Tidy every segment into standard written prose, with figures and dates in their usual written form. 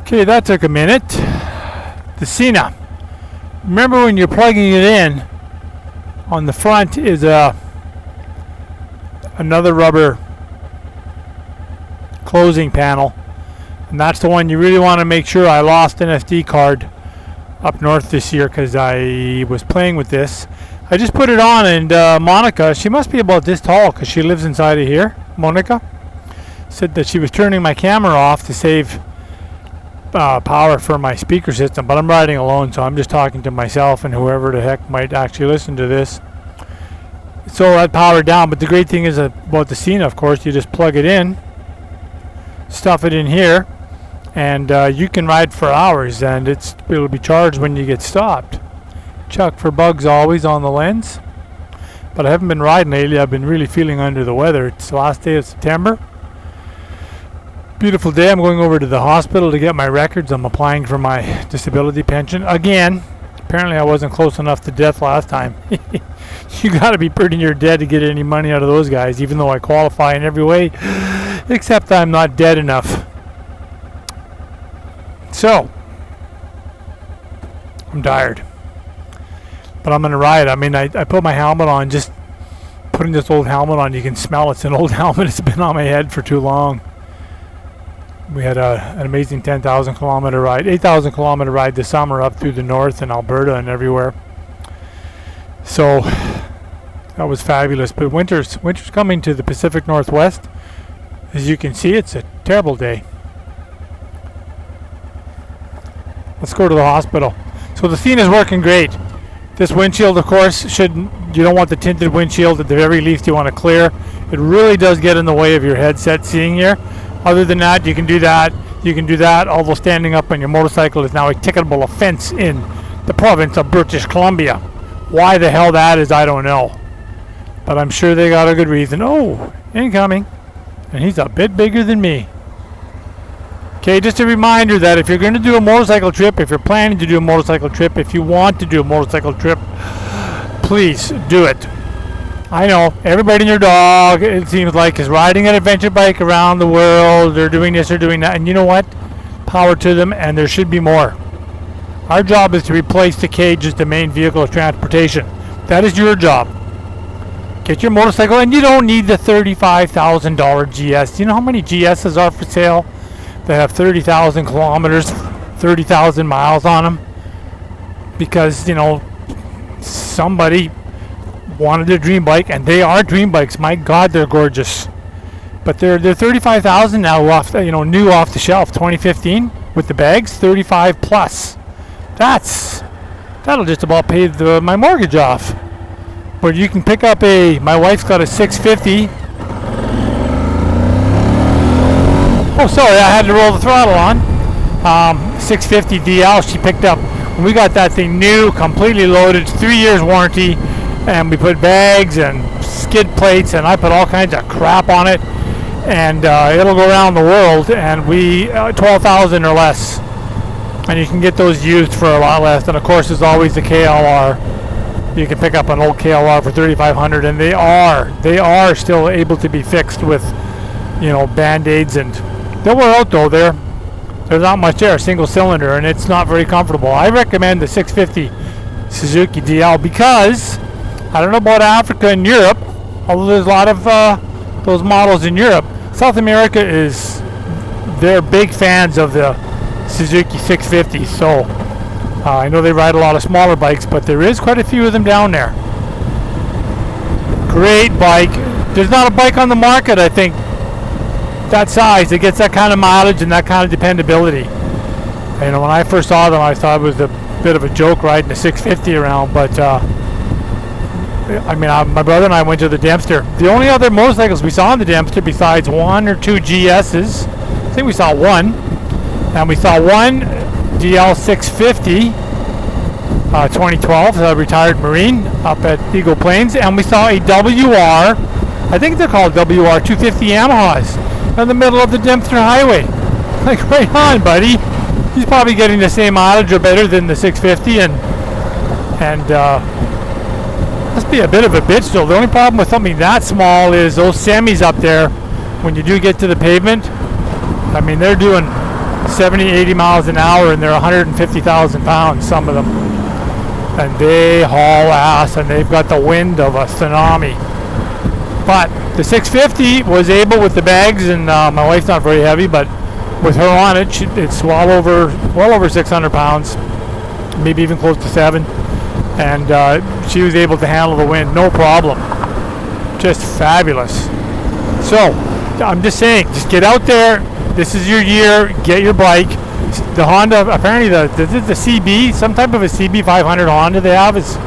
Okay, that took a minute. The Cena. Remember when you're plugging it in, on the front is another rubber closing panel, and that's the one you really want to make sure. I lost an SD card up north this year because I was playing with this. I just put it on, and Monica, she must be about this tall because she lives inside of here. Monica said that she was turning my camera off to save power for my speaker system, but I'm riding alone, so I'm just talking to myself and whoever the heck might actually listen to this. So I powered down, but the great thing is about the Cena, of course, you just plug it in, stuff it in here, and you can ride for hours, and it'll be charged when you get stopped. Check for bugs always on the lens, but I haven't been riding lately. I've been really feeling under the weather. It's the last day of September. Beautiful day. I'm going over to the hospital to get my records. I'm applying for my disability pension again. Apparently I wasn't close enough to death last time. You got to be pretty near dead to get any money out of those guys, even though I qualify in every way, except I'm not dead enough. So, I'm tired. But I'm going to ride. I mean, I put my helmet on. Just putting this old helmet on, you can smell it's an old helmet. It's been on my head for too long. We had an amazing 10,000 kilometer ride, 8,000 kilometer ride this summer up through the north and Alberta and everywhere. So that was fabulous. But winter's coming to the Pacific Northwest. As you can see, it's a terrible day. Let's go to the hospital. So the Cena is working great. This windshield, of course, you don't want the tinted windshield. At the very least, you want to clear. It really does get in the way of your headset seeing here. Other than that, you can do that. You can do that, although standing up on your motorcycle is now a ticketable offense in the province of British Columbia. Why the hell that is, I don't know. But I'm sure they got a good reason. Oh, incoming. And he's a bit bigger than me. Okay, just a reminder that if you're going to do a motorcycle trip, if you're planning to do a motorcycle trip, if you want to do a motorcycle trip, please do it. I know, everybody and your dog, it seems like, is riding an adventure bike around the world. They're doing this, they're doing that. And you know what? Power to them, and there should be more. Our job is to replace the cage as the main vehicle of transportation. That is your job. Get your motorcycle, and you don't need the $35,000 GS. Do you know how many GSs are for sale that have 30,000 kilometers, 30,000 miles on them? Because, you know, somebody wanted a dream bike, and they are dream bikes. My God, they're gorgeous. But they're 35,000 now, new off the shelf, 2015 with the bags, 35 plus. That'll just about pay my mortgage off. But you can pick up my wife's got a 650. Oh, sorry, I had to roll the throttle on. 650 DL she picked up. When we got that thing new, completely loaded, 3 years warranty. And we put bags and skid plates, and I put all kinds of crap on it, and it'll go around the world, and we 12,000 or less, and you can get those used for a lot less. And of course, there's always the KLR. You can pick up an old KLR for 3,500, and they are still able to be fixed with, band-aids, and they'll wear out though. There's not much there, single cylinder, and it's not very comfortable. I recommend the 650 Suzuki DL because I don't know about Africa and Europe, although there's a lot of those models in Europe. South America they're big fans of the Suzuki 650, so I know they ride a lot of smaller bikes, but there is quite a few of them down there. Great bike. There's not a bike on the market, I think, that size that gets that kind of mileage and that kind of dependability. When I first saw them, I thought it was a bit of a joke riding a 650 around, but my brother and I went to the Dempster. The only other motorcycles we saw in the Dempster besides one or two GSs, I think we saw one, and we saw one DL 650 2012, a retired Marine up at Eagle Plains, and we saw a WR, I think they're called WR 250 Yamahas, in the middle of the Dempster Highway. Like, right on, buddy. He's probably getting the same mileage or better than the 650, and must be a bit of a bitch though. The only problem with something that small is those semis up there, when you do get to the pavement, they're doing 70, 80 miles an hour, and they're 150,000 pounds, some of them. And they haul ass, and they've got the wind of a tsunami. But the 650 was able, with the bags, and my wife's not very heavy, but with her on it, it's well over 600 pounds, maybe even close to 7. And she was able to handle the wind, no problem. Just fabulous. So, I'm just saying, just get out there. This is your year. Get your bike. The Honda, apparently the CB, some type of a CB 500 Honda they have, is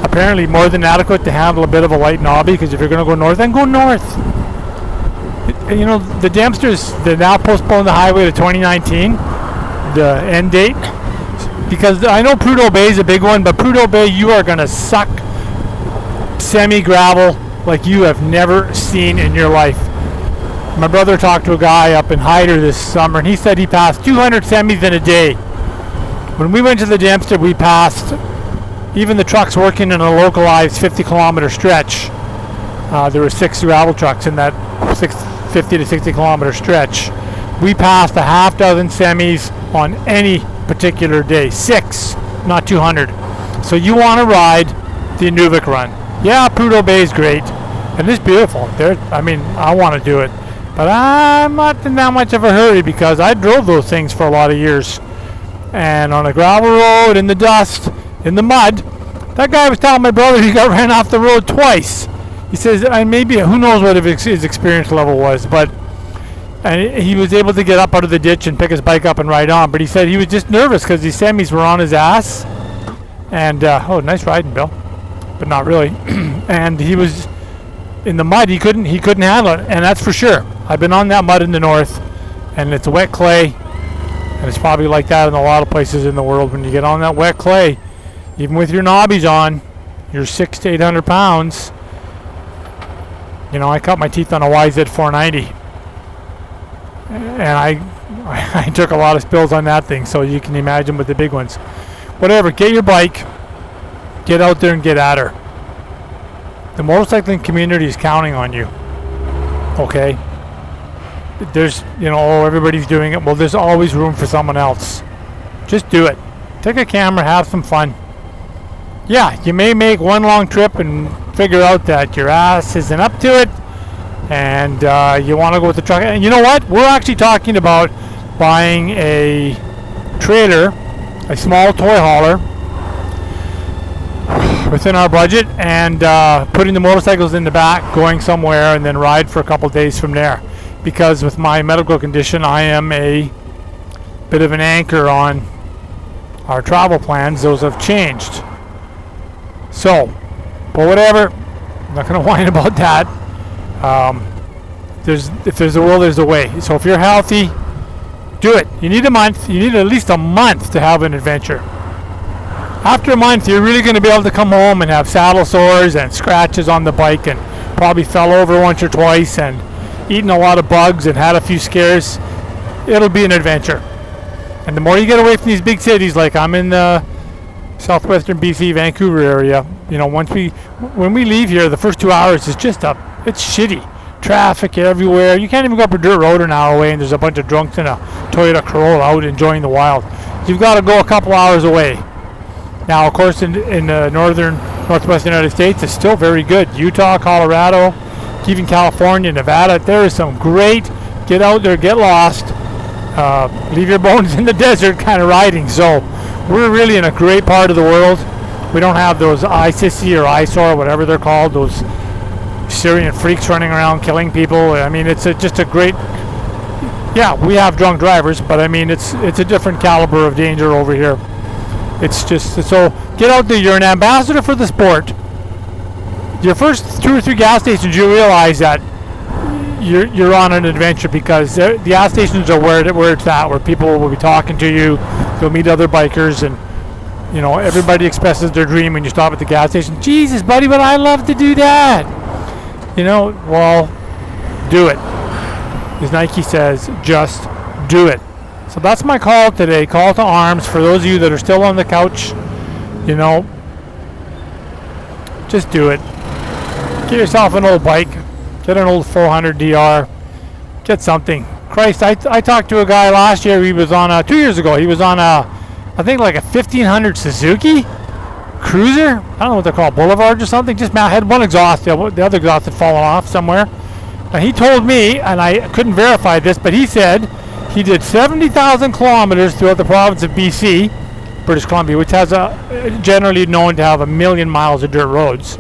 apparently more than adequate to handle a bit of a light knobby, because if you're going to go north, then go north. You know, the Dempsters, they now postponed the highway to 2019, the end date, because I know Prudhoe Bay is a big one, but Prudhoe Bay, you are going to suck semi-gravel like you have never seen in your life. My brother talked to a guy up in Hyder this summer, and he said he passed 200 semis in a day. When we went to the Dempster, we passed even the trucks working in a localized 50-kilometer stretch. There were 6 gravel trucks in that 50 to 60-kilometer stretch. We passed a half dozen semis on any particular day. 6, not 200. So you want to ride the Inuvik run. Yeah, Prudhoe Bay is great, and it's beautiful. I want to do it. But I'm not in that much of a hurry, because I drove those things for a lot of years. And on a gravel road, in the dust, in the mud, that guy was telling my brother he got ran off the road twice. He says, and maybe, who knows what his experience level was, but and he was able to get up out of the ditch and pick his bike up and ride on. But he said he was just nervous because these semis were on his ass. And, nice riding, Bill. But not really. And he was in the mud, he couldn't handle it, and that's for sure. I've been on that mud in the north, and it's wet clay, and it's probably like that in a lot of places in the world. When you get on that wet clay, even with your knobbies on, you're 600 to 800 pounds. You know, I cut my teeth on a YZ 490, and I took a lot of spills on that thing, so you can imagine with the big ones. Whatever, get your bike, get out there and get at her. The motorcycling community is counting on you. Okay? There's, everybody's doing it. Well, there's always room for someone else. Just do it. Take a camera, have some fun. Yeah, you may make one long trip and figure out that your ass isn't up to it, and you want to go with the truck. And you know what? We're actually talking about buying a trailer, a small toy hauler, within our budget, and putting the motorcycles in the back, going somewhere, and then ride for a couple days from there. Because with my medical condition, I am a bit of an anchor on our travel plans. Those have changed. So, but whatever, I'm not going to whine about that. If there's a will, there's a way. So if you're healthy, do it. You need a month. You need at least a month to have an adventure. After a month, you're really going to be able to come home and have saddle sores and scratches on the bike, and probably fell over once or twice and eaten a lot of bugs and had a few scares. It'll be an adventure. And the more you get away from these big cities, like I'm in the southwestern BC, Vancouver area, when we leave here, the first 2 hours is just it's shitty. Traffic everywhere. You can't even go up a dirt road an hour away, and there's a bunch of drunks in a Toyota Corolla out enjoying the wild. You've got to go a couple hours away. Now, of course, in the northwestern United States, it's still very good. Utah, Colorado, even California, Nevada, there is some great get out there, get lost, leave your bones in the desert kind of riding. So we're really in a great part of the world. We don't have those ISISI or ISOR, whatever they're called, those Syrian freaks running around killing people. I mean, it's just a great... Yeah, we have drunk drivers, but I mean, it's a different caliber of danger over here. It's just, so get out there. You're an ambassador for the sport. Your first 2 or 3 gas stations, you realize that you're on an adventure, because the gas stations are where it's at, where people will be talking to you. You'll meet other bikers, and everybody expresses their dream when you stop at the gas station. Jesus, buddy, but I love to do that. Well, do it. As Nike says, just do it. So that's my call today. Call to arms for those of you that are still on the couch. Just do it. Get yourself an old bike. Get an old 400 DR. Get something. Christ, I talked to a guy last year. He was on 2 years ago. He was on I think like a 1500 Suzuki Cruiser. I don't know what they're called, Boulevard or something. Just had one exhaust. The other exhaust had fallen off somewhere. And he told me, and I couldn't verify this, but he said he did 70,000 kilometers throughout the province of BC, British Columbia, which has generally known to have 1 million miles of dirt roads.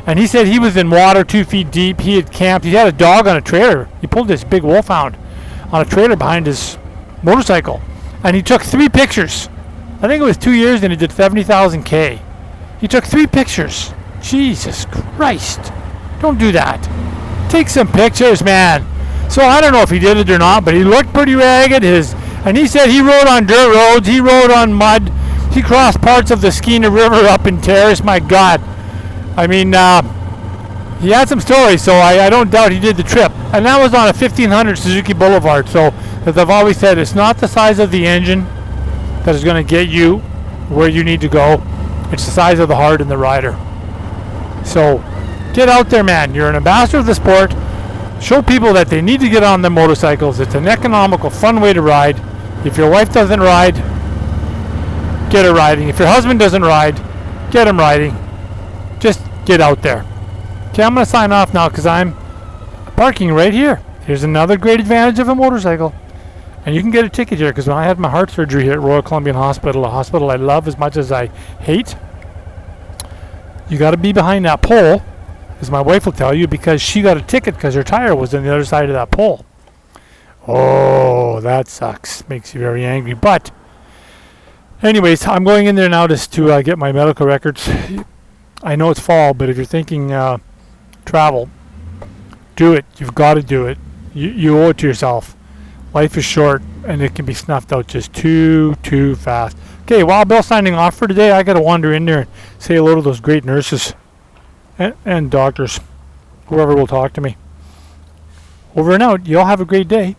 And he said he was in water 2 feet deep. He had camped. He had a dog on a trailer. He pulled this big wolfhound on a trailer behind his motorcycle. And he took 3 pictures. I think it was 2 years and he did 70,000 K. He took 3 pictures. Jesus Christ. Don't do that. Take some pictures, man. So I don't know if he did it or not, but he looked pretty ragged. And he said he rode on dirt roads. He rode on mud. He crossed parts of the Skeena River up in Terrace. My God. I mean, he had some stories, so I don't doubt he did the trip. And that was on a 1500 Suzuki Boulevard. So, as I've always said, it's not the size of the engine that is going to get you where you need to go. It's the size of the heart and the rider. So, get out there, man. You're an ambassador of the sport. Show people that they need to get on their motorcycles. It's an economical, fun way to ride. If your wife doesn't ride, get her riding. If your husband doesn't ride, get him riding. Just get out there. Okay, I'm going to sign off now because I'm parking right here. Here's another great advantage of a motorcycle. And you can get a ticket here because when I had my heart surgery here at Royal Columbian Hospital, a hospital I love as much as I hate, you got to be behind that pole, as my wife will tell you, because she got a ticket because her tire was on the other side of that pole. Oh, that sucks. Makes you very angry. But anyways, I'm going in there now just to get my medical records. I know it's fall, but if you're thinking travel, do it. You've got to do it. You owe it to yourself. Life is short, and it can be snuffed out just too fast. Okay, while Bill's signing off for today, I got to wander in there and say hello to those great nurses and doctors, whoever will talk to me. Over and out. You all have a great day.